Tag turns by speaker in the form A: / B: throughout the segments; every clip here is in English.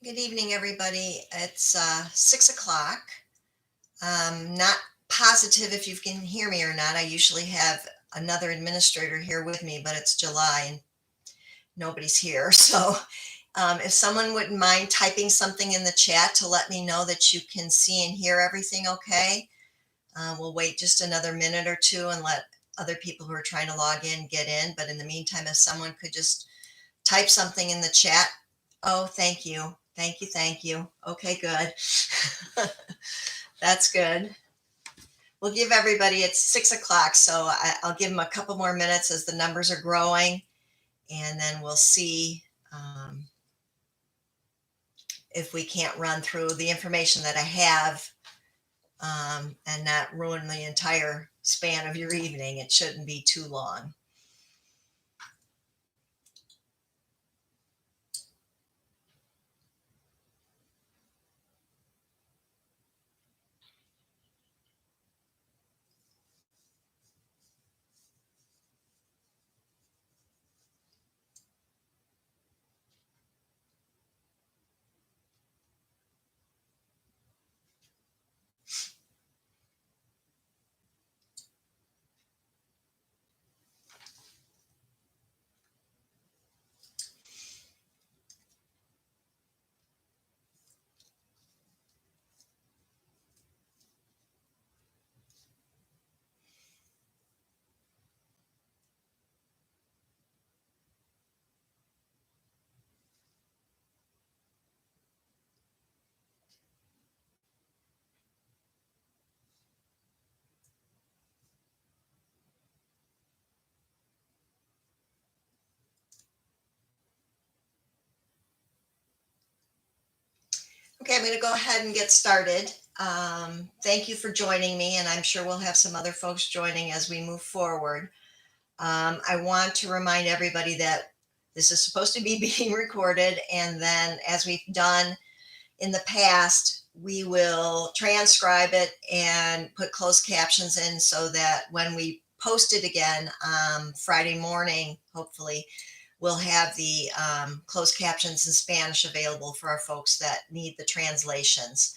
A: Good evening, everybody. It's 6 o'clock. Not positive if you can hear me or not. I usually have another administrator here with me, but it's July and nobody's here. So if someone wouldn't mind typing something in the chat to let me know that you can see and hear everything okay, we'll wait just another minute or two and let other people who are trying to log in get in. But in the meantime, if someone could just type something in the chat. Oh, thank you. Thank you. Thank you. Okay, good. That's good. We'll give everybody, it's 6 o'clock, so I'll give them a couple more minutes as the numbers are growing, and then we'll see if we can't run through the information that I have and not ruin the entire span of your evening. It shouldn't be too long. Okay, I'm going to go ahead and get started. Thank you for joining me, and I'm sure we'll have some other folks joining as we move forward. I want to remind everybody that this is supposed to be being recorded, and then as we've done in the past, we will transcribe it and put closed captions in so that when we post it again Friday morning, hopefully, we'll have the closed captions in Spanish available for our folks that need the translations.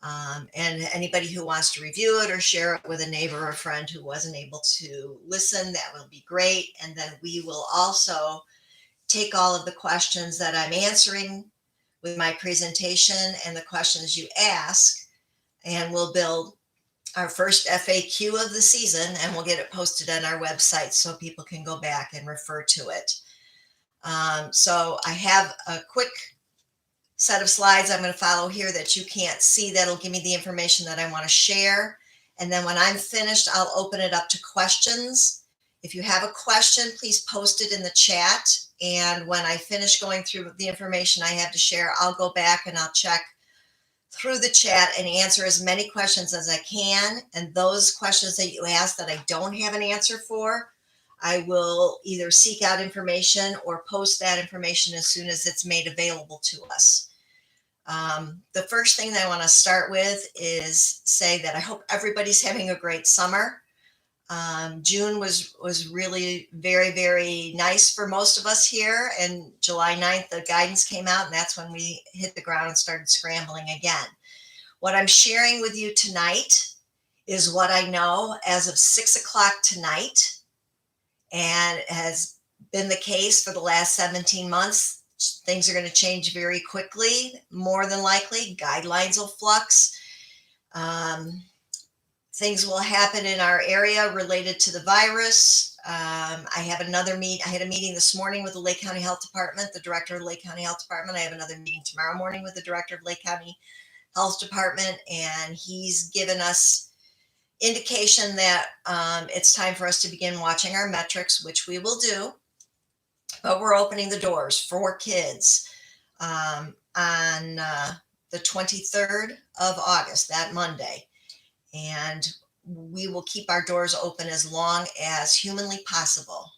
A: And anybody who wants to review it or share it with a neighbor or friend who wasn't able to listen, that will be great. And then we will also take all of the questions that I'm answering with my presentation and the questions you ask, and we'll build our first FAQ of the season, and we'll get it posted on our website so people can go back and refer to it. So I have a quick set of slides I'm going to follow here that you can't see that'll give me the information that I want to share. And then when I'm finished, I'll open it up to questions. If you have a question, please post it in the chat. And when I finish going through the information I have to share, I'll go back and I'll check through the chat and answer as many questions as I can. And those questions that you ask that I don't have an answer for, I will either seek out information or post that information as soon as it's made available to us. The first thing that I want to start with is say that I hope everybody's having a great summer. June was really very, very nice for most of us here. And July 9th, the guidance came out, and that's when we hit the ground and started scrambling again. What I'm sharing with you tonight is what I know as of 6 o'clock tonight, and it has been the case for the last 17 months. Things are going to change very quickly, more than likely. Guidelines will flux. Things will happen in our area related to the virus. I had a meeting this morning with the Lake County Health Department, the director of the Lake County Health Department. I have another meeting tomorrow morning with the director of Lake County Health Department, and he's given us indication that it's time for us to begin watching our metrics, which we will do. But we're opening the doors for kids on the 23rd of August, that Monday. And we will keep our doors open as long as humanly possible.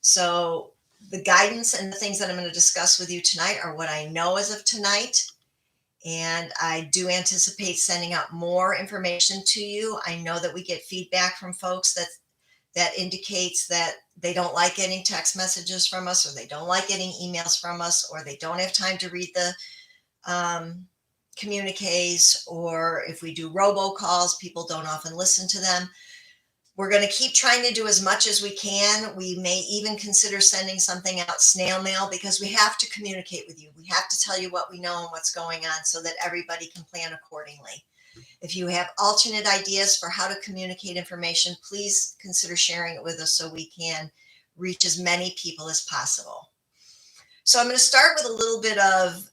A: So the guidance and the things that I'm going to discuss with you tonight are what I know as of tonight. And I do anticipate sending out more information to you. I know that we get feedback from folks that that indicates that they don't like getting text messages from us, or they don't like getting emails from us, or they don't have time to read the um, communiques, or if we do robocalls, people don't often listen to them. We're going to keep trying to do as much as we can. We may even consider sending something out snail mail, because we have to communicate with you. We have to tell you what we know and what's going on so that everybody can plan accordingly. If you have alternate ideas for how to communicate information, please consider sharing it with us so we can reach as many people as possible. So I'm going to start with a little bit of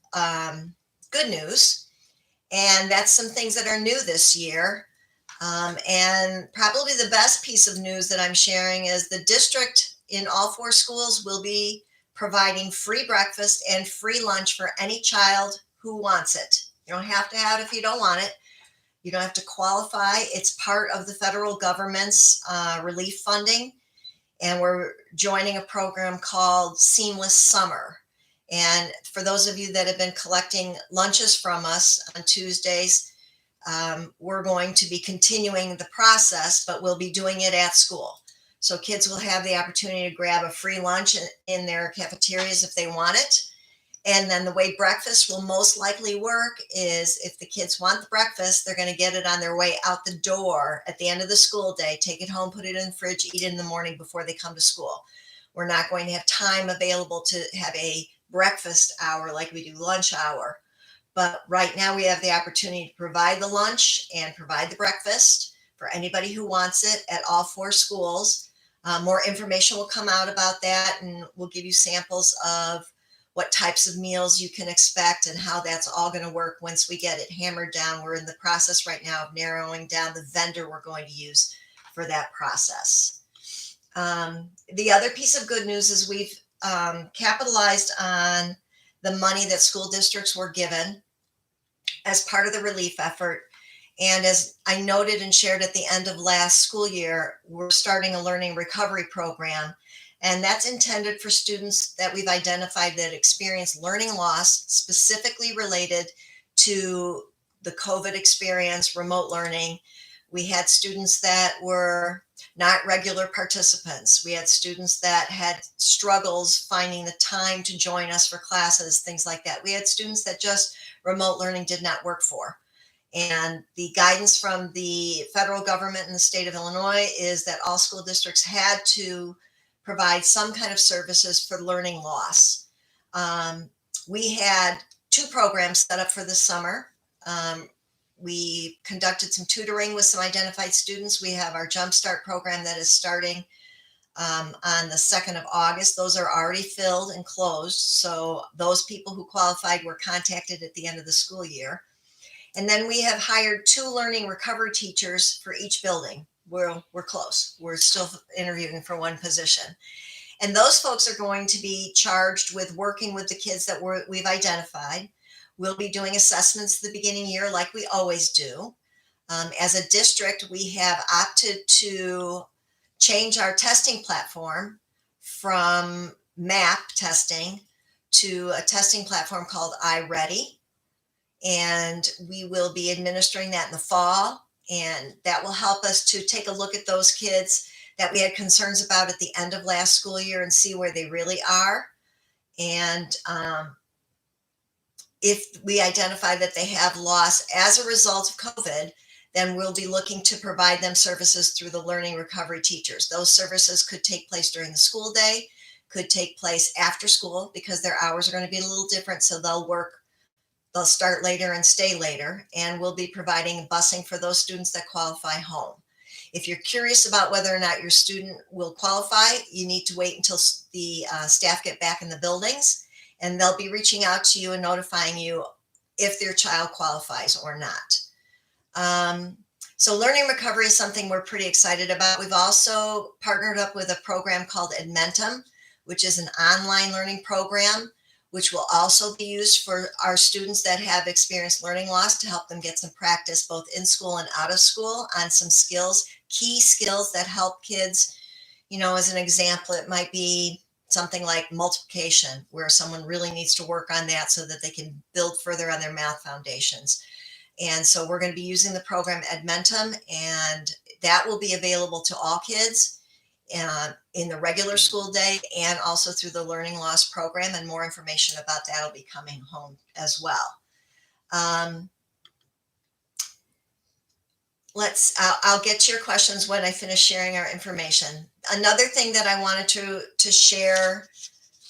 A: good news, and that's some things that are new this year. And probably the best piece of news that I'm sharing is the district in all 4 schools will be providing free breakfast and free lunch for any child who wants it. You don't have to have it if you don't want it. You don't have to qualify. It's part of the federal government's relief funding. And we're joining a program called Seamless Summer. And for those of you that have been collecting lunches from us on Tuesdays, we're going to be continuing the process, but we'll be doing it at school. So kids will have the opportunity to grab a free lunch in their cafeterias if they want it. And then the way breakfast will most likely work is, if the kids want the breakfast, they're going to get it on their way out the door at the end of the school day, take it home, put it in the fridge, eat it in the morning before they come to school. We're not going to have time available to have a breakfast hour like we do lunch hour. But right now we have the opportunity to provide the lunch and provide the breakfast for anybody who wants it at all 4 schools. More information will come out about that, and we'll give you samples of what types of meals you can expect and how that's all going to work once we get it hammered down. We're in the process right now of narrowing down the vendor we're going to use for that process. The other piece of good news is we've capitalized on the money that school districts were given as part of the relief effort. And as I noted and shared at the end of last school year, we're starting a learning recovery program. And that's intended for students that we've identified that experience learning loss, specifically related to the COVID experience, remote learning. We had students that were not regular participants. We had students that had struggles finding the time to join us for classes, things like that. We had students that just remote learning did not work for. And the guidance from the federal government in the state of Illinois is that all school districts had to provide some kind of services for learning loss. We had 2 programs set up for this summer. We conducted some tutoring with some identified students. We have our Jumpstart program that is starting on the 2nd of August. Those are already filled and closed. So those people who qualified were contacted at the end of the school year. And then we have hired 2 learning recovery teachers for each building. We're close. We're still interviewing for 1 position. And those folks are going to be charged with working with the kids that we've identified. We'll be doing assessments at the beginning year like we always do. As a district, we have opted to change our testing platform from MAP testing to a testing platform called iReady. And we will be administering that in the fall. And that will help us to take a look at those kids that we had concerns about at the end of last school year and see where they really are. And if we identify that they have loss as a result of COVID, then we'll be looking to provide them services through the learning recovery teachers. Those services could take place during the school day, could take place after school, because their hours are going to be a little different. So they'll start later and stay later, and we'll be providing busing for those students that qualify home. If you're curious about whether or not your student will qualify, you need to wait until the staff get back in the buildings, and they'll be reaching out to you and notifying you if their child qualifies or not. So learning recovery is something we're pretty excited about. We've also partnered up with a program called Edmentum, which is an online learning program, which will also be used for our students that have experienced learning loss, to help them get some practice both in school and out of school on some skills, key skills that help kids. As an example, it might be something like multiplication, where someone really needs to work on that so that they can build further on their math foundations. And so we're going to be using the program Edmentum, and that will be available to all kids. in the regular school day and also through the learning loss program. And more information about that will be coming home as well. I'll get to your questions when I finish sharing our information. Another thing that I wanted to share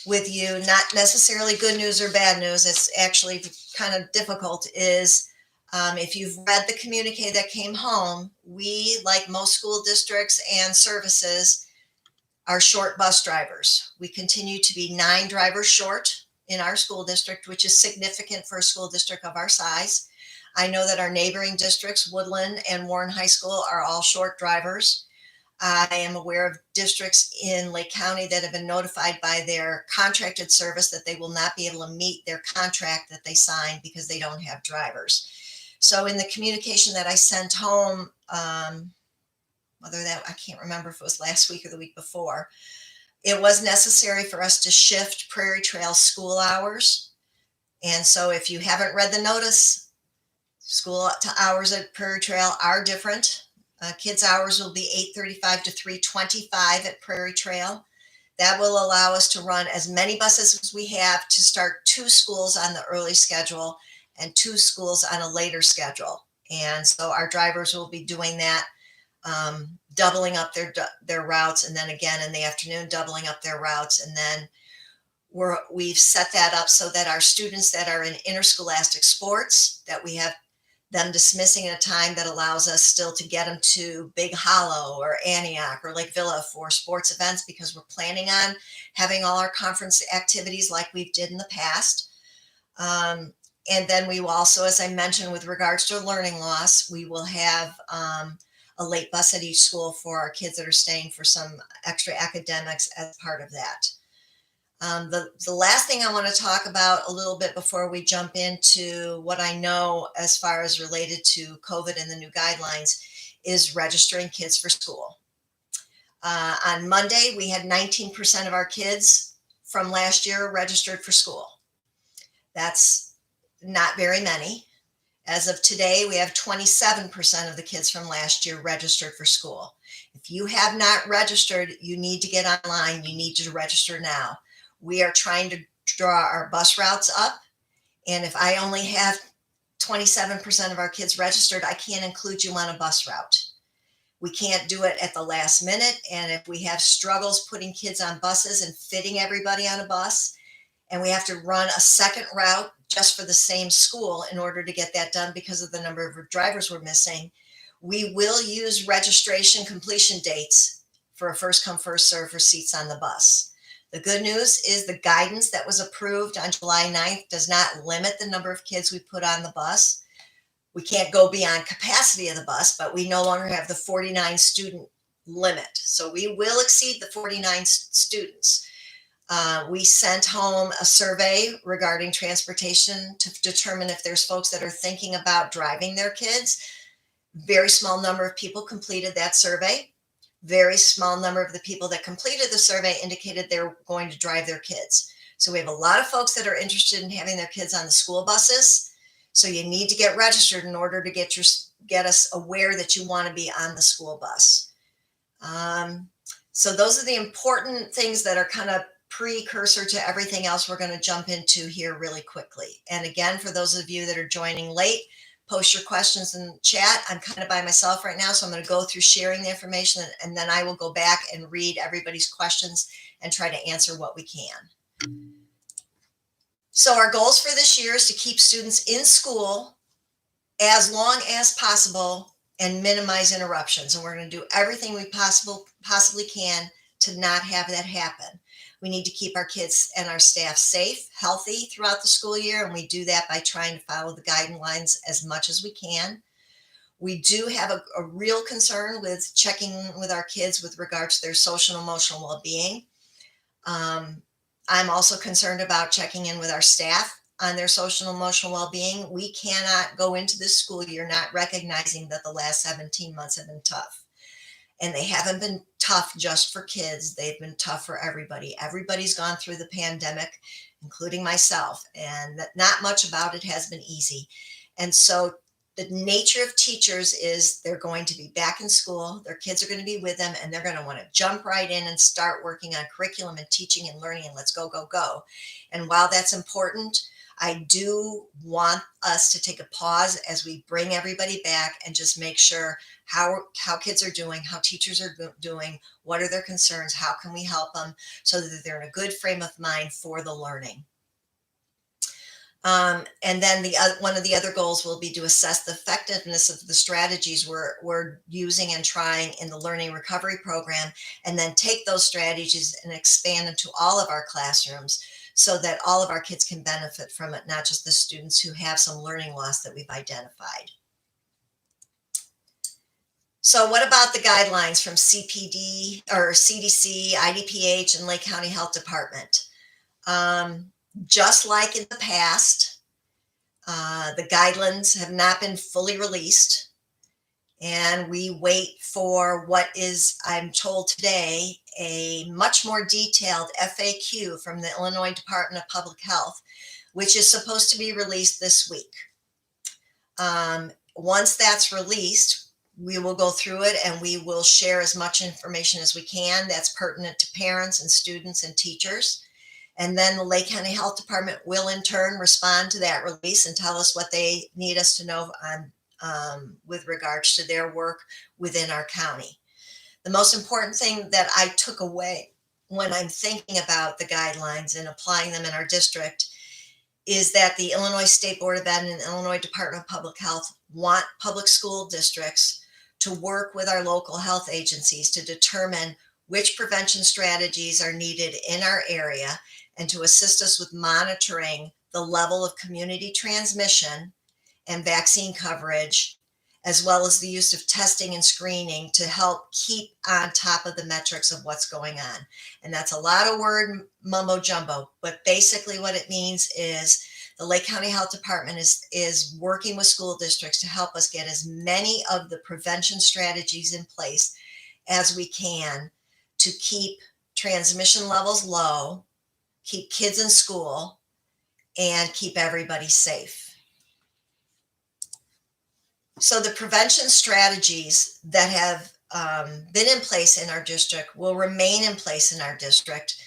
A: with you, not necessarily good news or bad news, it's actually kind of difficult, is if you've read the communique that came home, we, like most school districts and services, are short bus drivers. We continue to be 9 drivers short in our school district, which is significant for a school district of our size. I know that our neighboring districts, Woodland and Warren High School, are all short drivers. I am aware of districts in Lake County that have been notified by their contracted service that they will not be able to meet their contract that they signed because they don't have drivers. So in the communication that I sent home, I can't remember if it was last week or the week before, it was necessary for us to shift Prairie Trail school hours. And so if you haven't read the notice, school hours at Prairie Trail are different. Kids' hours will be 8:35 to 3:25 at Prairie Trail. That will allow us to run as many buses as we have to start 2 schools on the early schedule and 2 schools on a later schedule. And so our drivers will be doing that, doubling up their routes, and then again in the afternoon, doubling up their routes. And then we've set that up so that our students that are in interscholastic sports, that we have them dismissing at a time that allows us still to get them to Big Hollow or Antioch or Lake Villa for sports events, because we're planning on having all our conference activities like we did in the past. And then we will also, as I mentioned, with regards to learning loss, we will have a late bus at each school for our kids that are staying for some extra academics as part of that. The last thing I want to talk about a little bit before we jump into what I know as far as related to COVID and the new guidelines is registering kids for school. On Monday, we had 19% of our kids from last year registered for school. That's not very many. As of today, we have 27% of the kids from last year registered for school. If you have not registered, you need to get online. You need to register now. We are trying to draw our bus routes up. And if I only have 27% of our kids registered, I can't include you on a bus route. We can't do it at the last minute. And if we have struggles putting kids on buses and fitting everybody on a bus, and we have to run a second route just for the same school in order to get that done because of the number of drivers we're missing, we will use registration completion dates for a first come, first serve for seats on the bus. The good news is the guidance that was approved on July 9th does not limit the number of kids we put on the bus. We can't go beyond capacity of the bus, but we no longer have the 49 student limit. So we will exceed the 49 students. We sent home a survey regarding transportation to determine if there's folks that are thinking about driving their kids. Very small number of people completed that survey. Very small number of the people that completed the survey indicated they're going to drive their kids. So we have a lot of folks that are interested in having their kids on the school buses. So you need to get registered in order to get us aware that you want to be on the school bus. So those are the important things that are kind of precursor to everything else we're going to jump into here really quickly. And again, for those of you that are joining late, post your questions in the chat. I'm kind of by myself right now, so I'm going to go through sharing the information, and then I will go back and read everybody's questions and try to answer what we can. So our goals for this year is to keep students in school as long as possible and minimize interruptions. And we're going to do everything we possibly can to not have that happen. We need to keep our kids and our staff safe, healthy throughout the school year, and we do that by trying to follow the guidelines as much as we can. We do have a real concern with checking with our kids with regards to their social and emotional well-being. I'm also concerned about checking in with our staff on their social and emotional well-being. We cannot go into this school year not recognizing that the last 17 months have been tough. And they haven't been tough just for kids. They've been tough for everybody. Everybody's gone through the pandemic, including myself, and not much about it has been easy. And so The nature of teachers is they're going to be back in school, their kids are going to be with them, and they're going to want to jump right in and start working on curriculum and teaching and learning and let's go, go, go. And while that's important, I do want us to take a pause as we bring everybody back and just make sure how kids are doing, how teachers are doing, what are their concerns, how can we help them so that they're in a good frame of mind for the learning. And then one of the other goals will be to assess the effectiveness of the strategies we're using and trying in the learning recovery program, and then take those strategies and expand them to all of our classrooms so that all of our kids can benefit from it, not just the students who have some learning loss that we've identified. So what about the guidelines from CPD or CDC, IDPH, and Lake County Health Department? Just like in the past, the guidelines have not been fully released, and we wait for what is, I'm told today, a much more detailed FAQ from the Illinois Department of Public Health, which is supposed to be released this week. Once that's released, we will go through it and we will share as much information as we can that's pertinent to parents and students and teachers. And then the Lake County Health Department will in turn respond to that release and tell us what they need us to know on with regards to their work within our county. The most important thing that I took away when I'm thinking about the guidelines and applying them in our district is that the Illinois State Board of Ed and the Illinois Department of Public Health want public school districts to work with our local health agencies to determine which prevention strategies are needed in our area and to assist us with monitoring the level of community transmission and vaccine coverage, as well as the use of testing and screening to help keep on top of the metrics of what's going on. And that's a lot of word mumbo jumbo, but basically what it means is the Lake County Health Department is working with school districts to help us get as many of the prevention strategies in place as we can to keep transmission levels low, keep kids in school, and keep everybody safe. So the prevention strategies that have been in place in our district will remain in place in our district,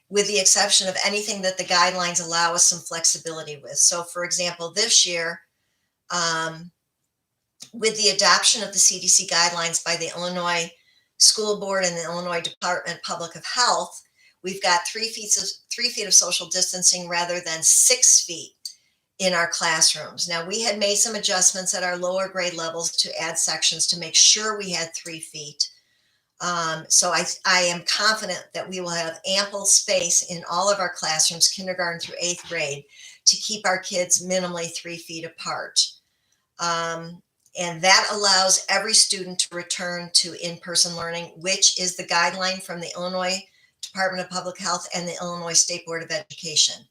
A: with the exception of anything that the guidelines allow us some flexibility with. So for example, this year, with the adoption of the CDC guidelines by the Illinois School Board and the Illinois Department of Public Health, we've got 3 feet of social distancing rather than 6 feet in our classrooms. Now, we had made some adjustments at our lower grade levels to add sections to make sure we had 3 feet. So I am confident that we will have ample space in all of our classrooms, kindergarten through 8th grade, to keep our kids minimally 3 feet apart. And that allows every student to return to in-person learning, which is the guideline from the Illinois Department of Public Health and the Illinois State Board of Education.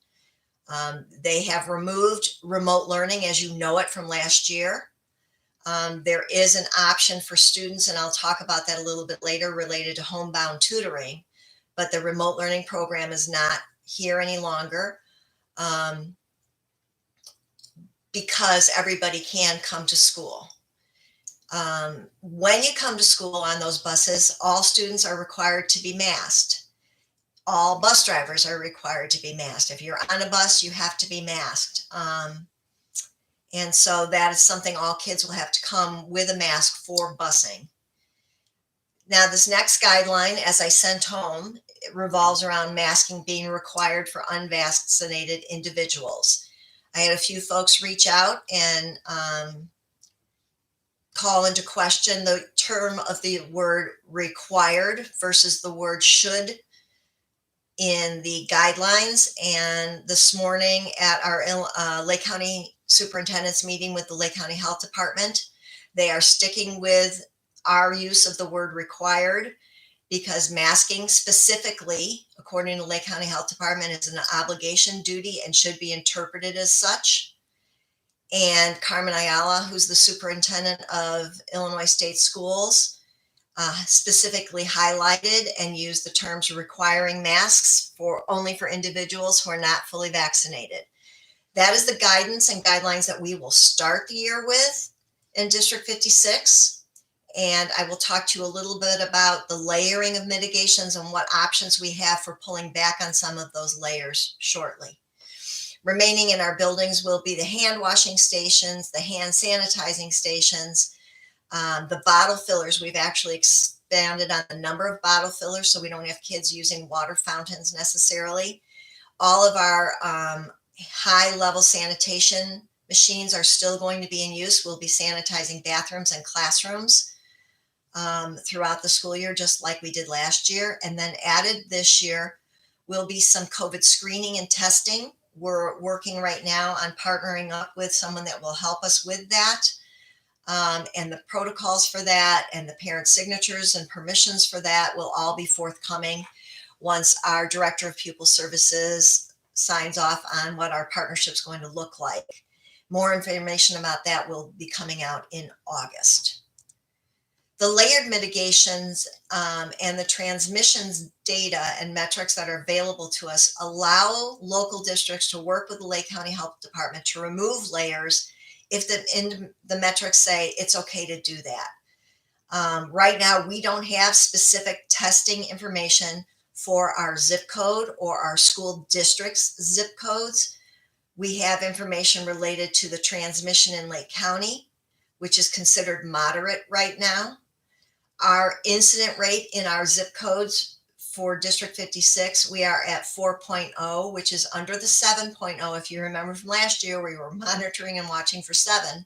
A: They have removed remote learning as you know it from last year. There is an option for students, and I'll talk about that a little bit later, related to homebound tutoring, but the remote learning program is not here any longer because everybody can come to school. When you come to school on those buses, all students are required to be masked. All bus drivers are required to be masked. If you're on a bus, you have to be masked. And so that is something all kids will have to come with a mask for busing. Now, this next guideline, as I sent home, it revolves around masking being required for unvaccinated individuals. I had a few folks reach out and call into question the term of the word required versus the word should in the guidelines. And this morning at our Lake County Superintendent's meeting with the Lake County Health Department, they are sticking with our use of the word required because masking specifically, according to Lake County Health Department, is an obligation, duty, and should be interpreted as such. And Carmen Ayala, who's the superintendent of Illinois State Schools, specifically highlighted and used the terms requiring masks only for individuals who are not fully vaccinated. That is the guidance and guidelines that we will start the year with. in District 56. And I will talk to you a little bit about the layering of mitigations and what options we have for pulling back on some of those layers shortly. Remaining in our buildings will be the hand washing stations, the hand sanitizing stations, the bottle fillers. We've actually expanded on the number of bottle fillers so we don't have kids using water fountains necessarily. All of our high level sanitation machines are still going to be in use. We'll be sanitizing bathrooms and classrooms throughout the school year, just like we did last year. And then added this year will be some COVID screening and testing. We're working right now on partnering up with someone that will help us with that. And the protocols for that and the parent signatures and permissions for that will all be forthcoming once our Director of Pupil Services signs off on what our partnership is going to look like. More information about that will be coming out in August. The layered mitigations and the transmissions data and metrics that are available to us allow local districts to work with the Lake County Health Department to remove layers if the metrics say it's okay to do that. Right now, we don't have specific testing information for our zip code or our school district's zip codes. We have information related to the transmission in Lake County, which is considered moderate right now. Our incident rate in our zip codes for District 56, we are at 4.0, which is under the 7.0. If you remember from last year, we were monitoring and watching for 7.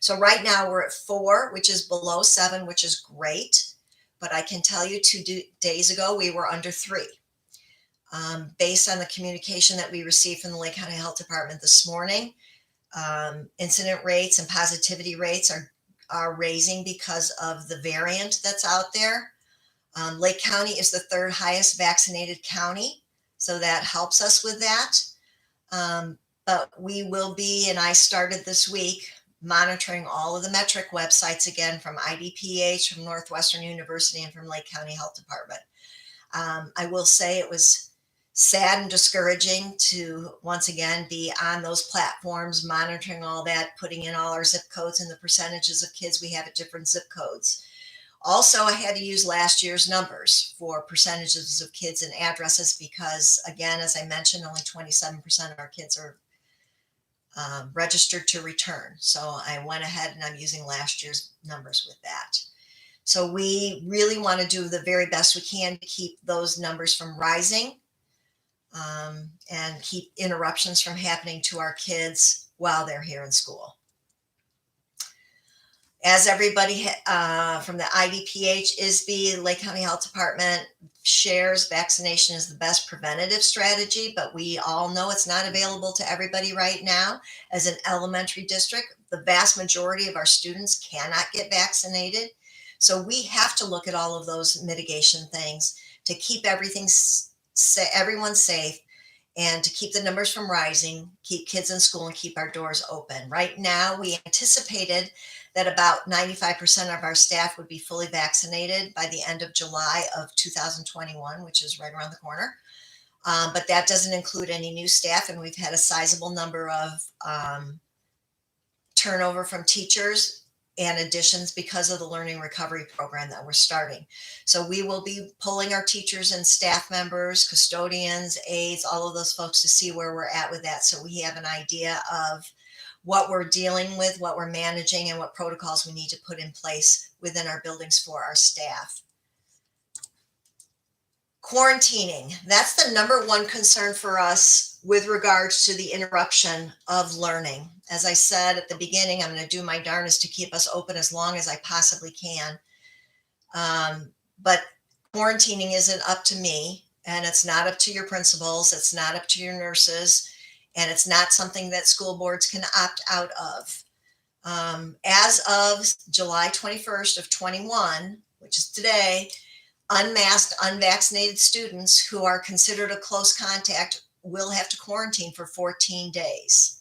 A: So right now we're at 4, which is below 7, which is great. But I can tell you 2 days ago, we were under 3. Based on the communication that we received from the Lake County Health Department this morning, incident rates and positivity rates are raising because of the variant that's out there. Lake County is the 3rd highest vaccinated county, so that helps us with that. But we will be, and I started this week, monitoring all of the metric websites again from IDPH, from Northwestern University, and from Lake County Health Department. I will say it was sad and discouraging to once again be on those platforms, monitoring all that, putting in all our zip codes and the percentages of kids we have at different zip codes. Also, I had to use last year's numbers for percentages of kids and addresses because, again, as I mentioned, only 27% of our kids are registered to return. So I went ahead and I'm using last year's numbers with that. So we really want to do the very best we can to keep those numbers from rising and keep interruptions from happening to our kids while they're here in school. As everybody from the IDPH, ISB, Lake County Health Department shares, vaccination is the best preventative strategy, but we all know it's not available to everybody right now. As an elementary district, the vast majority of our students cannot get vaccinated. So we have to look at all of those mitigation things to keep everyone safe and to keep the numbers from rising, keep kids in school, and keep our doors open. Right now, we anticipated that about 95% of our staff would be fully vaccinated by the end of July of 2021, which is right around the corner. But that doesn't include any new staff, and we've had a sizable number of turnover from teachers and additions because of the learning recovery program that we're starting. So we will be pulling our teachers and staff members, custodians, aides, all of those folks to see where we're at with that. So we have an idea of what we're dealing with, what we're managing, and what protocols we need to put in place within our buildings for our staff. Quarantining, that's the number one concern for us with regards to the interruption of learning. As I said at the beginning, I'm going to do my darnest to keep us open as long as I possibly can. But quarantining isn't up to me, and it's not up to your principals, it's not up to your nurses, and it's not something that school boards can opt out of. As of July 21st of 21, which is today, unmasked, unvaccinated students who are considered a close contact will have to quarantine for 14 days.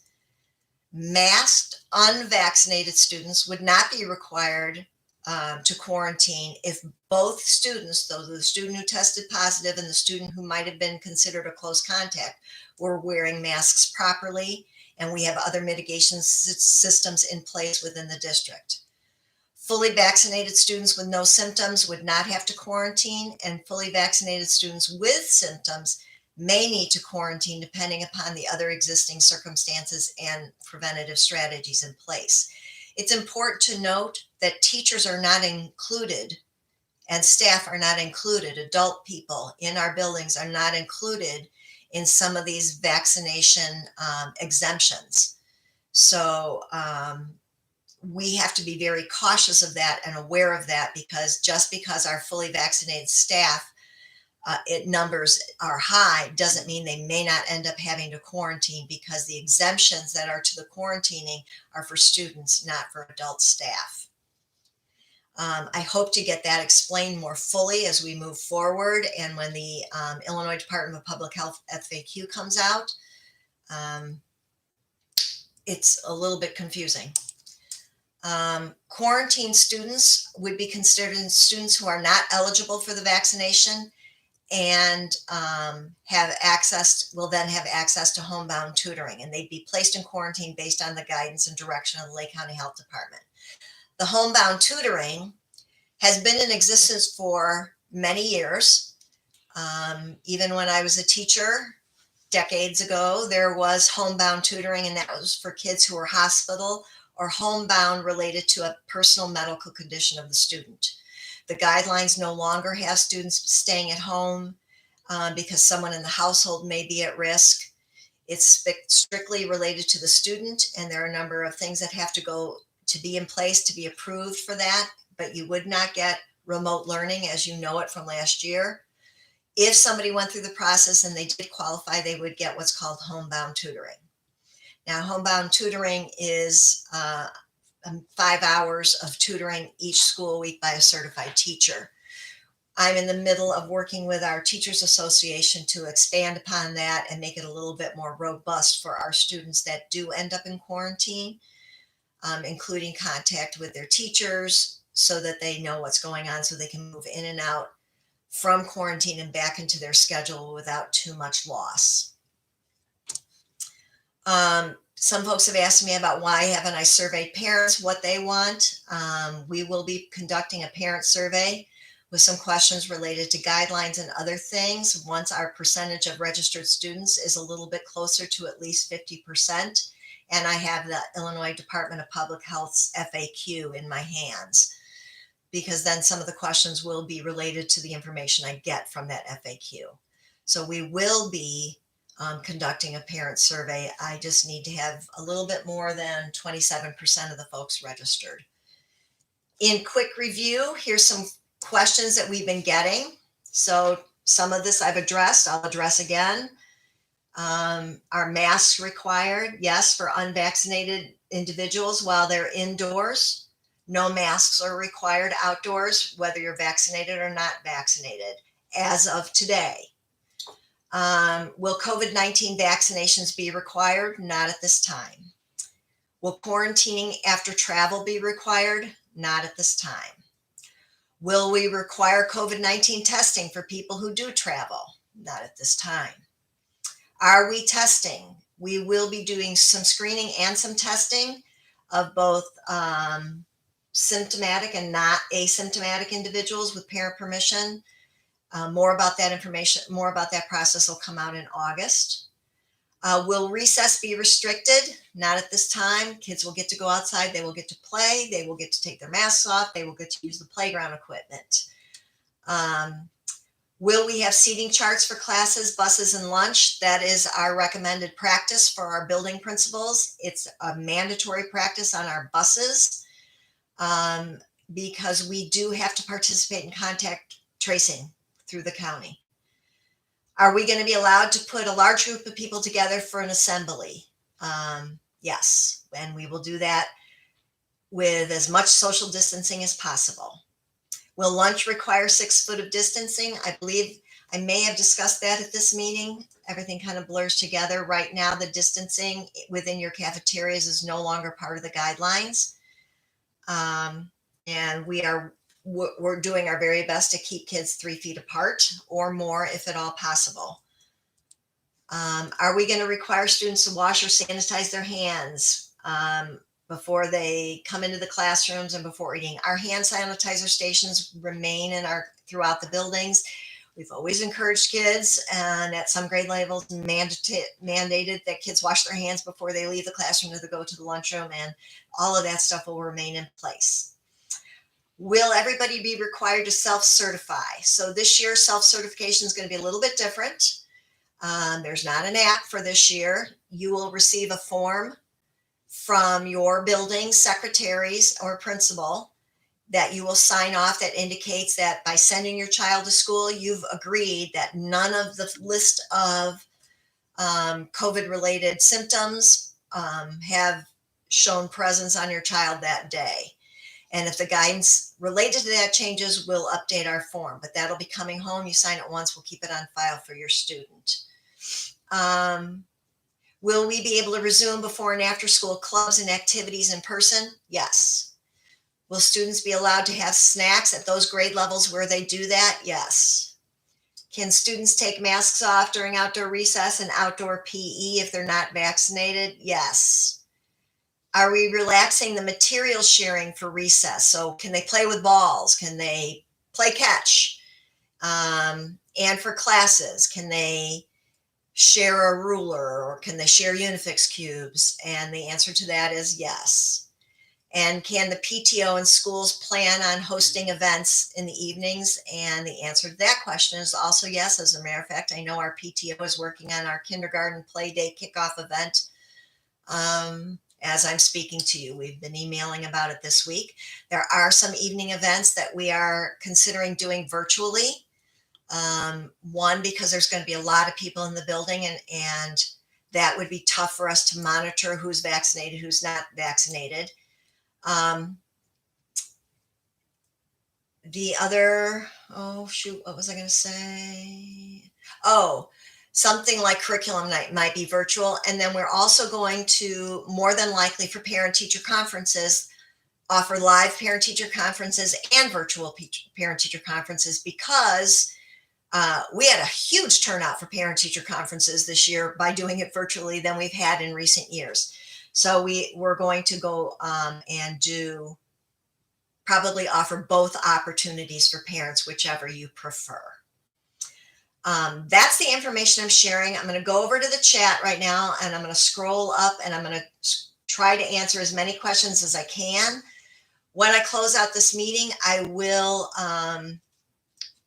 A: Masked, unvaccinated students would not be required to quarantine if both students, though the student who tested positive and the student who might have been considered a close contact, were wearing masks properly and we have other mitigation systems in place within the district. Fully vaccinated students with no symptoms would not have to quarantine, and fully vaccinated students with symptoms may need to quarantine depending upon the other existing circumstances and preventative strategies in place. It's important to note that teachers are not included and staff are not included. Adult people in our buildings are not included in some of these vaccination exemptions. So we have to be very cautious of that and aware of that, because just because our fully vaccinated staff numbers are high doesn't mean they may not end up having to quarantine, because the exemptions that are to the quarantining are for students, not for adult staff. I hope to get that explained more fully as we move forward, and when the Illinois Department of Public Health FAQ comes out. It's a little bit confusing. Quarantine students would be considered students who are not eligible for the vaccination and will then have access to homebound tutoring, and they'd be placed in quarantine based on the guidance and direction of the Lake County Health Department. The homebound tutoring has been in existence for many years. Even when I was a teacher decades ago, there was homebound tutoring, and that was for kids who were hospital or homebound related to a personal medical condition of the student. The guidelines no longer have students staying at home because someone in the household may be at risk. It's strictly related to the student, and there are a number of things that have to be in place to be approved for that, but you would not get remote learning as you know it from last year. If somebody went through the process and they did qualify, they would get what's called homebound tutoring. Now, homebound tutoring is 5 hours of tutoring each school week by a certified teacher. I'm in the middle of working with our Teachers Association to expand upon that and make it a little bit more robust for our students that do end up in quarantine, including contact with their teachers so that they know what's going on, so they can move in and out from quarantine and back into their schedule without too much loss. Some folks have asked me about why haven't I surveyed parents, what they want. We will be conducting a parent survey with some questions related to guidelines and other things once our percentage of registered students is a little bit closer to at least 50%. And I have the Illinois Department of Public Health's FAQ in my hands, because then some of the questions will be related to the information I get from that FAQ. So we will be conducting a parent survey. I just need to have a little bit more than 27% of the folks registered. In quick review, here's some questions that we've been getting. So some of this I've addressed, I'll address again. Are masks required? Yes, for unvaccinated individuals while they're indoors. No masks are required outdoors, whether you're vaccinated or not vaccinated, as of today. Will COVID-19 vaccinations be required? Not at this time. Will quarantining after travel be required? Not at this time. Will we require COVID-19 testing for people who do travel? Not at this time. Are we testing? We will be doing some screening and some testing of both symptomatic and not asymptomatic individuals with parent permission. More about that information, more about that process will come out in August. Will recess be restricted? Not at this time. Kids will get to go outside. They will get to play. They will get to take their masks off. They will get to use the playground equipment. Will we have seating charts for classes, buses, and lunch? That is our recommended practice for our building principals. It's a mandatory practice on our buses because we do have to participate in contact tracing through the county. Are we going to be allowed to put a large group of people together for an assembly? Yes, and we will do that with as much social distancing as possible. Will lunch require 6 foot of distancing? I believe I may have discussed that at this meeting. Everything kind of blurs together. Right now, the distancing within your cafeterias is no longer part of the guidelines. And we're doing our very best to keep kids 3 feet apart or more if at all possible. Are we going to require students to wash or sanitize their hands before they come into the classrooms and before eating? Our hand sanitizer stations remain throughout the buildings. We've always encouraged kids, and at some grade levels mandated that kids wash their hands before they leave the classroom or they go to the lunchroom, and all of that stuff will remain in place. Will everybody be required to self-certify? So this year, self-certification is going to be a little bit different. There's not an app for this year. You will receive a form from your building secretaries or principal that you will sign off that indicates that by sending your child to school, you've agreed that none of the list of COVID-related symptoms have shown presence on your child that day. And if the guidance related to that changes, we'll update our form, but that'll be coming home. You sign it once, we'll keep it on file for your student. Will we be able to resume before and after school clubs and activities in person? Yes. Will students be allowed to have snacks at those grade levels where they do that? Yes. Can students take masks off during outdoor recess and outdoor PE if they're not vaccinated? Yes. Are we relaxing the material sharing for recess? So can they play with balls? Can they play catch? And for classes, can they share a ruler or can they share Unifix cubes? And the answer to that is yes. And can the PTO and schools plan on hosting events in the evenings? And the answer to that question is also yes. As a matter of fact, I know our PTO is working on our kindergarten play day kickoff event. As I'm speaking to you, we've been emailing about it this week. There are some evening events that we are considering doing virtually. One, because there's going to be a lot of people in the building and that would be tough for us to monitor who's vaccinated, who's not vaccinated. The other, oh shoot, what was I going to say? Oh, something like curriculum night might be virtual. And then we're also going to, more than likely for parent-teacher conferences, offer live parent-teacher conferences and virtual parent-teacher conferences because we had a huge turnout for parent-teacher conferences this year by doing it virtually than we've had in recent years. So we're going to go and probably offer both opportunities for parents, whichever you prefer. That's the information I'm sharing. I'm going to go over to the chat right now and I'm going to scroll up and I'm going to try to answer as many questions as I can. When I close out this meeting, I will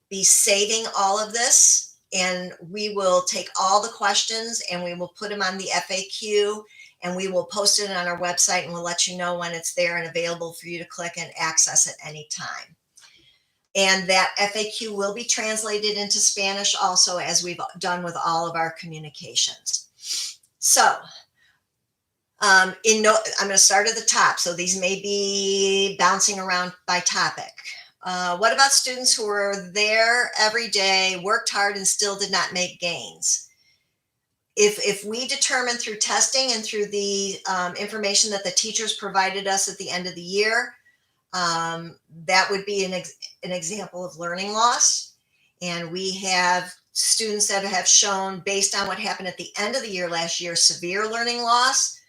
A: be saving all of this and we will take all the questions and we will put them on the FAQ and we will post it on our website and we'll let you know when it's there and available for you to click and access at any time. And that FAQ will be translated into Spanish also, as we've done with all of our communications. So I'm going to start at the top. So these may be bouncing around by topic. What about students who were there every day, worked hard, and still did not make gains? If we determine through testing and through the information that the teachers provided us at the end of the year, that would be an example of learning loss. And we have students that have shown, based on what happened at the end of the year last year, severe learning loss,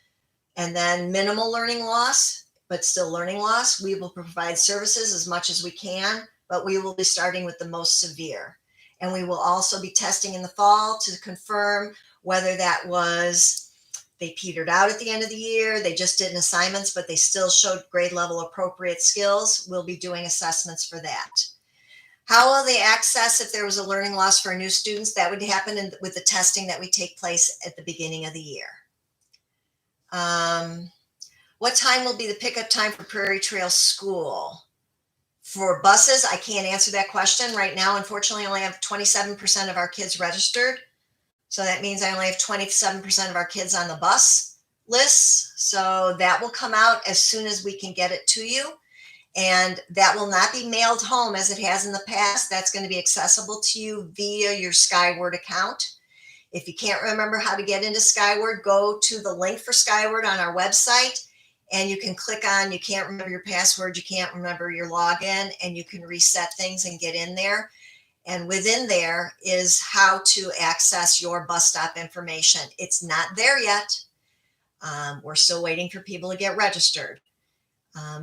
A: and then minimal learning loss, but still learning loss. We will provide services as much as we can, but we will be starting with the most severe. And we will also be testing in the fall to confirm whether that was they petered out at the end of the year, they just did assignments, but they still showed grade level appropriate skills. We'll be doing assessments for that. How will they access if there was a learning loss for new students? That would happen with the testing that we take place at the beginning of the year. What time will be the pickup time for Prairie Trail School? For buses, I can't answer that question right now. Unfortunately, I only have 27% of our kids registered. So that means I only have 27% of our kids on the bus lists. So that will come out as soon as we can get it to you. And that will not be mailed home as it has in the past. That's going to be accessible to you via your Skyward account. If you can't remember how to get into Skyward, go to the link for Skyward on our website and you can click on, you can't remember your password, you can't remember your login, and you can reset things and get in there. And within there is how to access your bus stop information. It's not there yet. We're still waiting for people to get registered.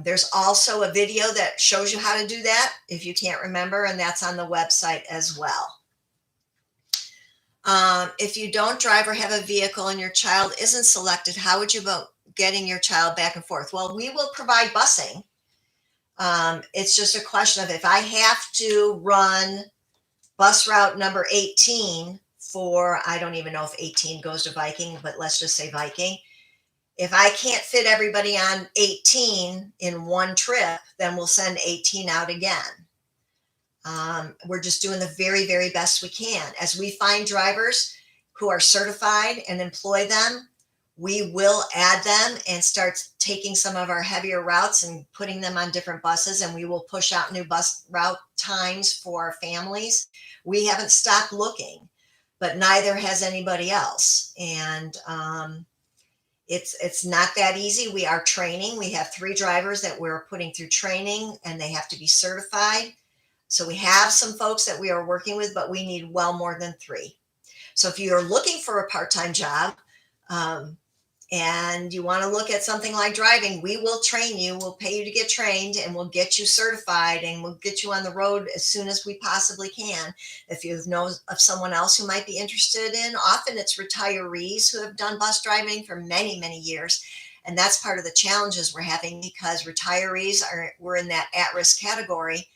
A: There's also a video that shows you how to do that if you can't remember, and that's on the website as well. If you don't drive or have a vehicle and your child isn't selected, how would you go getting your child back and forth? Well, we will provide busing. It's just a question of if I have to run bus route number 18 for, I don't even know if 18 goes to Viking, but let's just say Viking. If I can't fit everybody on 18 in one trip, then we'll send 18 out again. We're just doing the very, very best we can. As we find drivers who are certified and employ them, we will add them and start taking some of our heavier routes and putting them on different buses, and we will push out new bus route times for families. We haven't stopped looking, but neither has anybody else. And it's not that easy. We are training. We have 3 drivers that we're putting through training, and they have to be certified. So we have some folks that we are working with, but we need well more than 3. So if you're looking for a part-time job, and you want to look at something like driving, we will train you. We'll pay you to get trained, and we'll get you certified, and we'll get you on the road as soon as we possibly can. If you know of someone else who might be interested in, often it's retirees who have done bus driving for many, many years. And that's part of the challenges we're having, because retirees were in that at-risk category,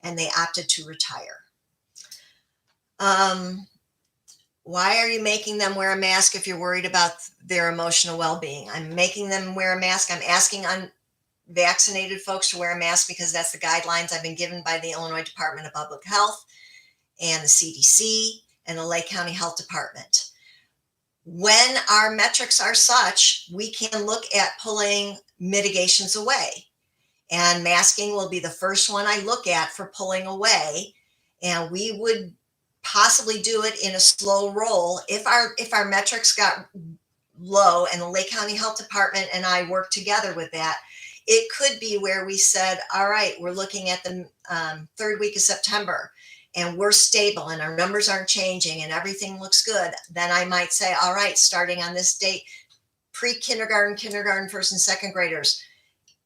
A: and they opted to retire. Why are you making them wear a mask if you're worried about their emotional well-being? I'm making them wear a mask. I'm asking unvaccinated folks to wear a mask because that's the guidelines I've been given by the Illinois Department of Public Health and the CDC and the Lake County Health Department. When our metrics are such, we can look at pulling mitigations away. And masking will be the first one I look at for pulling away. And we would possibly do it in a slow roll if our metrics got low, and the Lake County Health Department and I work together with that. It could be where we said, all right, we're looking at the 3rd week of September and we're stable and our numbers aren't changing and everything looks good. Then I might say, all right, starting on this date, pre-kindergarten, kindergarten, 1st and 2nd graders,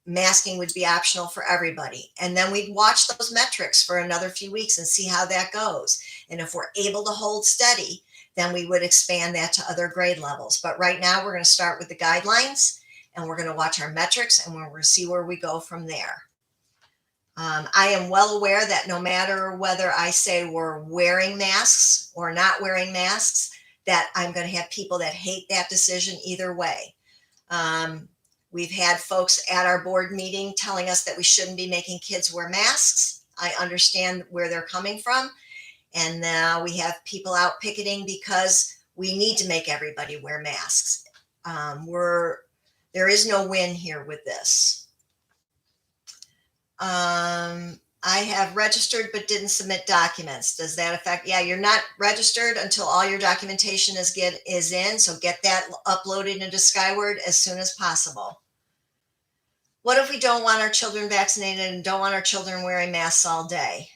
A: masking would be optional for everybody. And then we'd watch those metrics for another few weeks and see how that goes. And if we're able to hold steady, then we would expand that to other grade levels. But right now we're going to start with the guidelines, and we're going to watch our metrics, and we're going to see where we go from there. I am well aware that no matter whether I say we're wearing masks or not wearing masks, that I'm going to have people that hate that decision either way. We've had folks at our board meeting telling us that we shouldn't be making kids wear masks. I understand where they're coming from. And now we have people out picketing because we need to make everybody wear masks. There is no win here with this. I have registered but didn't submit documents. Does that affect? Yeah, you're not registered until all your documentation is in. So get that uploaded into Skyward as soon as possible. What if we don't want our children vaccinated and don't want our children wearing masks all day?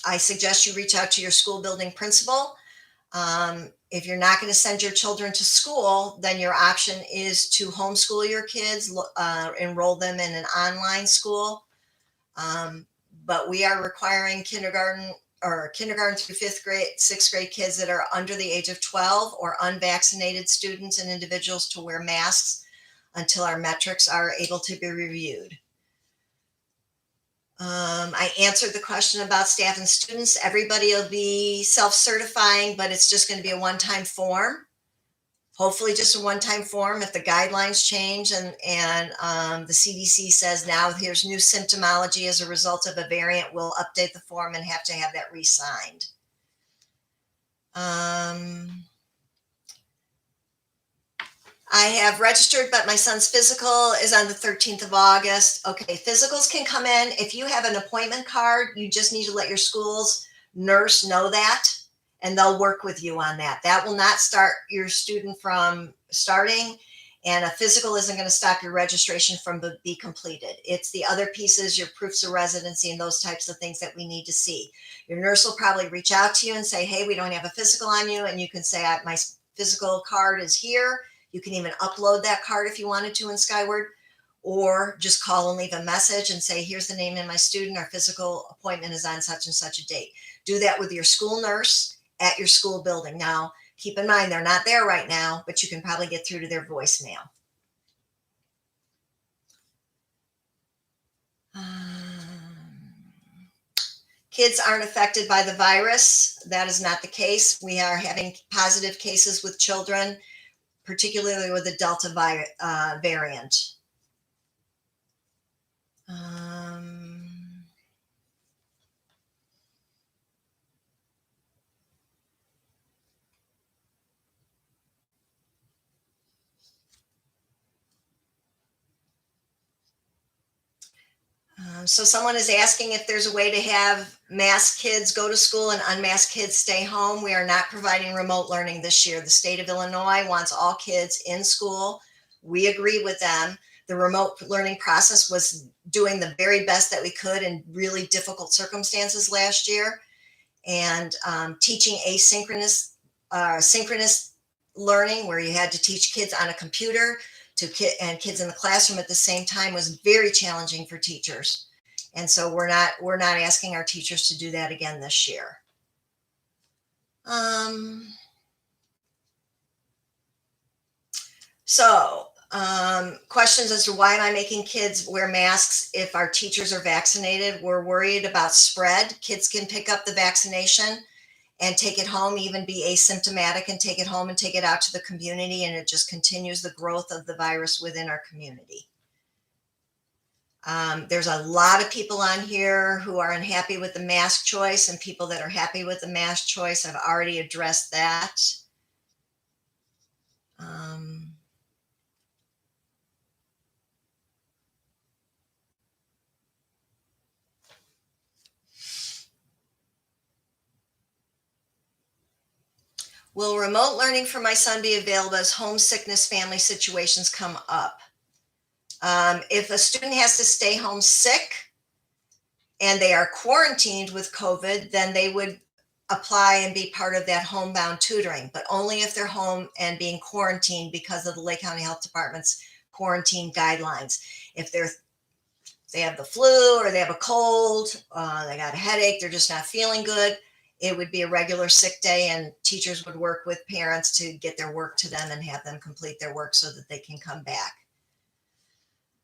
A: I suggest you reach out to your school building principal. If you're not going to send your children to school, then your option is to homeschool your kids, enroll them in an online school. But we are requiring kindergarten through 5th grade, 6th grade kids that are under the age of 12 or unvaccinated students and individuals to wear masks until our metrics are able to be reviewed. I answered the question about staff and students. Everybody will be self-certifying, but it's just going to be a one-time form. Hopefully just a one-time form. If the guidelines change and the CDC says now here's new symptomology as a result of a variant, we'll update the form and have to have that re-signed. I have registered, but my son's physical is on the 13th of August. Okay, physicals can come in. If you have an appointment card, you just need to let your school's nurse know that, and they'll work with you on that. That will not start your student from starting, And a physical isn't going to stop your registration from be completed. It's the other pieces, your proofs of residency and those types of things that we need to see. Your nurse will probably reach out to you and say, hey, we don't have a physical on you. And you can say, my physical card is here. You can even upload that card if you wanted to in Skyward, or just call and leave a message and say, here's the name of my student. Our physical appointment is on such and such a date. Do that with your school nurse at your school building. Now, keep in mind, they're not there right now, but you can probably get through to their voicemail. Kids aren't affected by the virus. That is not the case. We are having positive cases with children, particularly with the Delta variant. So someone is asking if there's a way to have masked kids go to school and unmasked kids stay home. We are not providing remote learning this year. The state of Illinois wants all kids in school. We agree with them. The remote learning process was doing the very best that we could in really difficult circumstances last year. And teaching asynchronous, synchronous learning, where you had to teach kids on a computer and kids in the classroom at the same time, was very challenging for teachers. And so we're not asking our teachers to do that again this year. Questions as to why am I making kids wear masks if our teachers are vaccinated? We're worried about spread. Kids can pick up the vaccination and take it home, even be asymptomatic and take it home and take it out to the community, and it just continues the growth of the virus within our community. There's a lot of people on here who are unhappy with the mask choice, and people that are happy with the mask choice. I've already addressed that. Will remote learning for my son be available as homesickness family situations come up? If a student has to stay home sick and they are quarantined with COVID, then they would apply and be part of that homebound tutoring, but only if they're home and being quarantined because of the Lake County Health Department's quarantine guidelines. If they have the flu or they have a cold, they got a headache, they're just not feeling good, it would be a regular sick day, and teachers would work with parents to get their work to them and have them complete their work so that they can come back.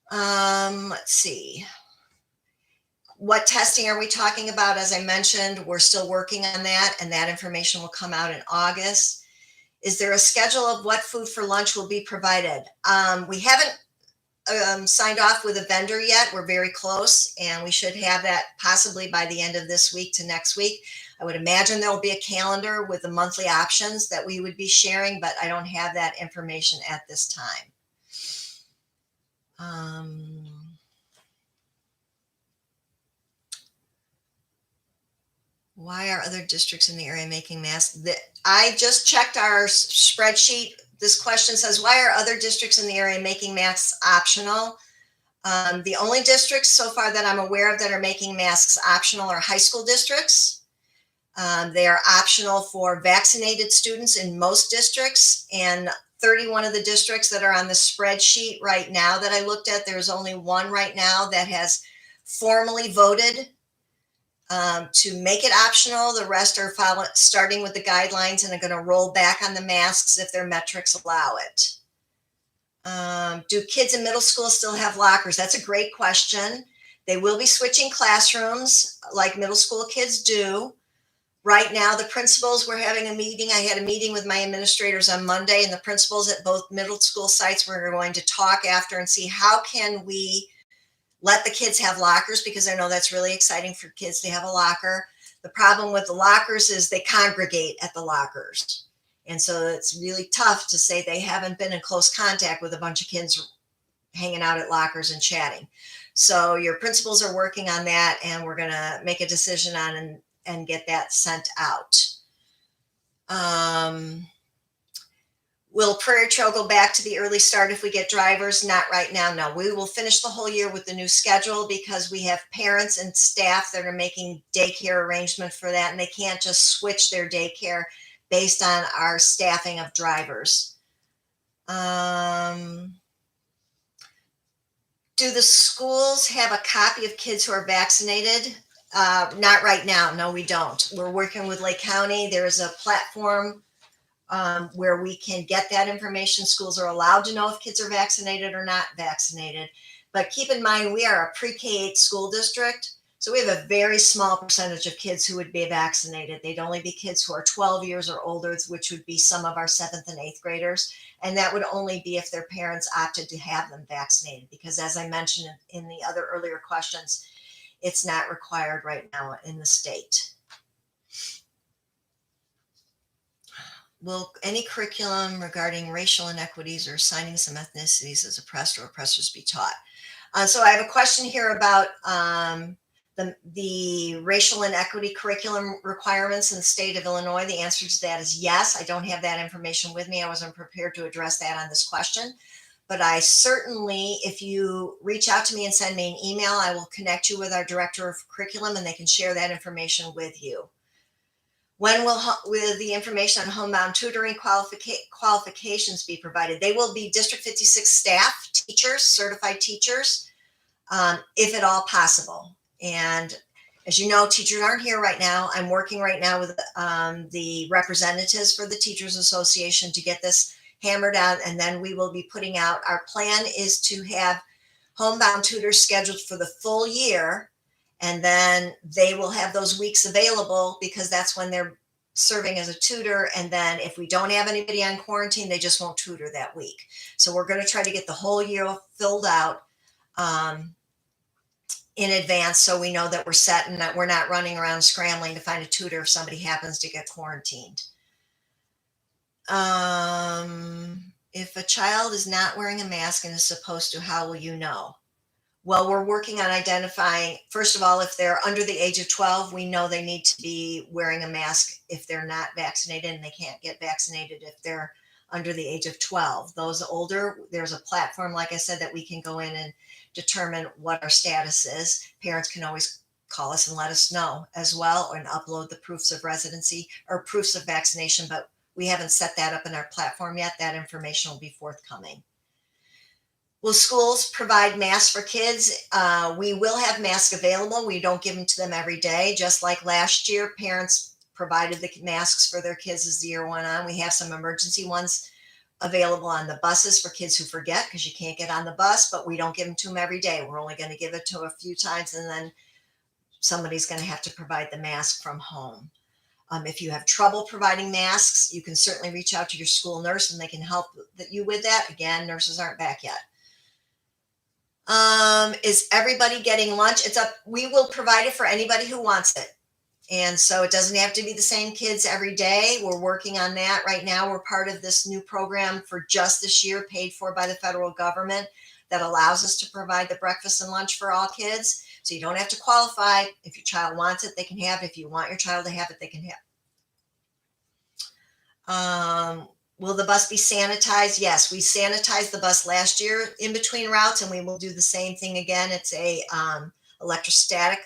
A: Let's see. What testing are we talking about? As I mentioned, we're still working on that, and that information will come out in August. Is there a schedule of what food for lunch will be provided? We haven't signed off with a vendor yet. We're very close, and we should have that possibly by the end of this week to next week. I would imagine there will be a calendar with the monthly options that we would be sharing, but I don't have that information at this time. Why are other districts in the area making masks? I just checked our spreadsheet. This question says, why are other districts in the area making masks optional? The only districts so far that I'm aware of that are making masks optional are high school districts. They are optional for vaccinated students in most districts, and 31 of the districts that are on the spreadsheet right now that I looked at, there's only one right now that has formally voted to make it optional. The rest are starting with the guidelines and are going to roll back on the masks if their metrics allow it. Do kids in middle school still have lockers? That's a great question. They will be switching classrooms like middle school kids do. Right now, the principals, we're having a meeting. I had a meeting with my administrators on Monday, and the principals at both middle school sites, we're going to talk after and see how can we let the kids have lockers, because I know that's really exciting for kids to have a locker. The problem with the lockers is they congregate at the lockers. And so it's really tough to say they haven't been in close contact with a bunch of kids hanging out at lockers and chatting. So your principals are working on that, and we're going to make a decision on and get that sent out. Will Prairie Trail go back to the early start if we get drivers? Not right now. No, we will finish the whole year with the new schedule because we have parents and staff that are making daycare arrangements for that, and they can't just switch their daycare based on our staffing of drivers. Do the schools have a copy of kids who are vaccinated? Not right now. No, we don't. We're working with Lake County. There's a platform where we can get that information. Schools are allowed to know if kids are vaccinated or not vaccinated. But keep in mind, we are a pre-K-8 school district. So we have a very small percentage of kids who would be vaccinated. They'd only be kids who are 12 years or older, which would be some of our 7th and 8th graders. And that would only be if their parents opted to have them vaccinated. Because as I mentioned in the other earlier questions, it's not required right now in the state. Will any curriculum regarding racial inequities or assigning some ethnicities as oppressed or oppressors be taught? So I have a question here about the racial inequity curriculum requirements in the state of Illinois. The answer to that is yes. I don't have that information with me. I wasn't prepared to address that on this question. But I certainly, if you reach out to me and send me an email, I will connect you with our director of curriculum and they can share that information with you. When will the information on homebound tutoring qualifications be provided? They will be District 56 staff, teachers, certified teachers, if at all possible. And as you know, teachers aren't here right now. I'm working right now with the representatives for the Teachers Association to get this hammered out, and then we will be putting out, our plan is to have homebound tutors scheduled for the full year. And then they will have those weeks available because that's when they're serving as a tutor. And then if we don't have anybody on quarantine, they just won't tutor that week. So we're going to try to get the whole year filled out in advance so we know that we're set and that we're not running around scrambling to find a tutor if somebody happens to get quarantined. If a child is not wearing a mask and is supposed to, how will you know? Well, we're working on identifying, first of all, if they're under the age of 12, we know they need to be wearing a mask if they're not vaccinated, and they can't get vaccinated if they're under the age of 12. Those older, there's a platform, like I said, that we can go in and determine what our status is. Parents can always call us and let us know as well, and upload the proofs of residency or proofs of vaccination, but we haven't set that up in our platform yet. That information will be forthcoming. Will schools provide masks for kids? We will have masks available. We don't give them to them every day. Just like last year, parents provided the masks for their kids as the year went on. We have some emergency ones available on the buses for kids who forget because you can't get on the bus, but we don't give them to them every day. We're only going to give it to a few times, and then somebody's going to have to provide the mask from home. If you have trouble providing masks, you can certainly reach out to your school nurse and they can help you with that. Again, nurses aren't back yet. Is everybody getting lunch? We will provide it for anybody who wants it. And so it doesn't have to be the same kids every day. We're working on that right now. We're part of this new program for just this year, paid for by the federal government, that allows us to provide the breakfast and lunch for all kids. So you don't have to qualify. If your child wants it, they can have it. If you want your child to have it, they can have it. Will the bus be sanitized? Yes, we sanitized the bus last year in between routes, and we will do the same thing again. It's a electrostatic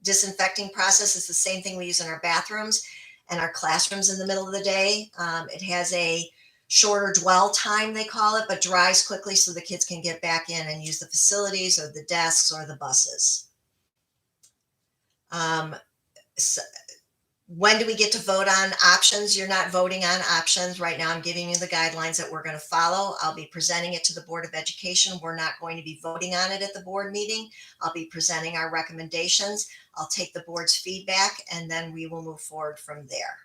A: disinfecting process. It's the same thing we use in our bathrooms and our classrooms in the middle of the day. It has a shorter dwell time, they call it, but dries quickly so the kids can get back in and use the facilities or the desks or the buses. When do we get to vote on options? You're not voting on options. Right now I'm giving you the guidelines that we're going to follow. I'll be presenting it to the Board of Education. We're not going to be voting on it at the board meeting. I'll be presenting our recommendations. I'll take the board's feedback, and then we will move forward from there.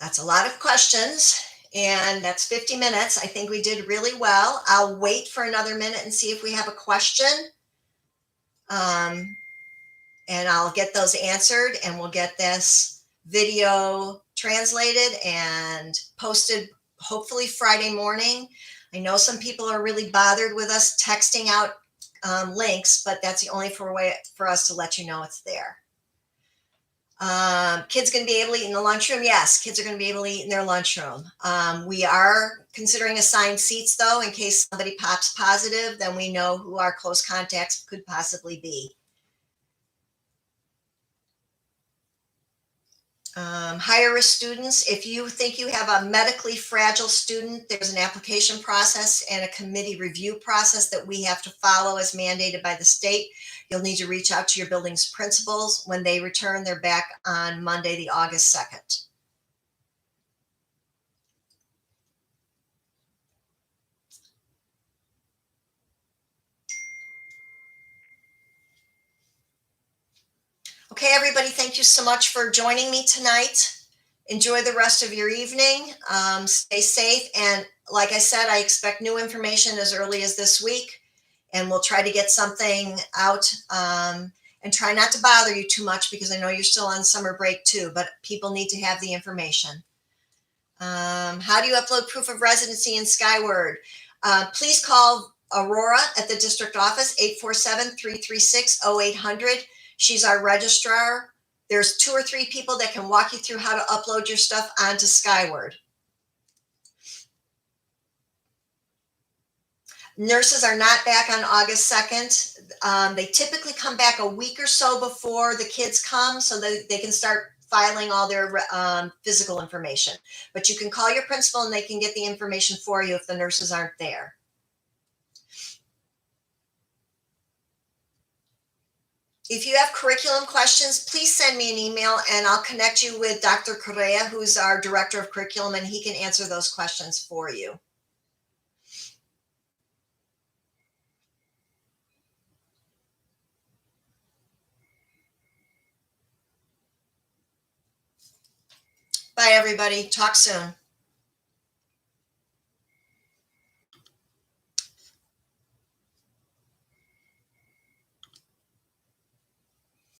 A: That's a lot of questions, and that's 50 minutes. I think we did really well. I'll wait for another minute and see if we have a question. And I'll get those answered, and we'll get this video translated and posted hopefully Friday morning. I know some people are really bothered with us texting out links, but that's the only way for us to let you know it's there. Kids going to be able to eat in the lunchroom? Yes, kids are going to be able to eat in their lunchroom. We are considering assigned seats, though, in case somebody pops positive, then we know who our close contacts could possibly be. Higher risk students, if you think you have a medically fragile student, there's an application process and a committee review process that we have to follow as mandated by the state. You'll need to reach out to your building's principals. When they return, they're back on Monday, the August 2nd. Okay, everybody, thank you so much for joining me tonight. Enjoy the rest of your evening. Stay safe. And like I said, I expect new information as early as this week. And we'll try to get something out and try not to bother you too much because I know you're still on summer break too, but people need to have the information. How do you upload proof of residency in Skyward? Please call Aurora at the district office, 847-336-0800. She's our registrar. There's 2 or 3 people that can walk you through how to upload your stuff onto Skyward. Nurses are not back on August 2nd. They typically come back a week or so before the kids come so that they can start filing all their physical information. But you can call your principal and they can get the information for you if the nurses aren't there. If you have curriculum questions, please send me an email and I'll connect you with Dr. Correa, who's our director of curriculum, and he can answer those questions for you. Bye, everybody. Talk soon.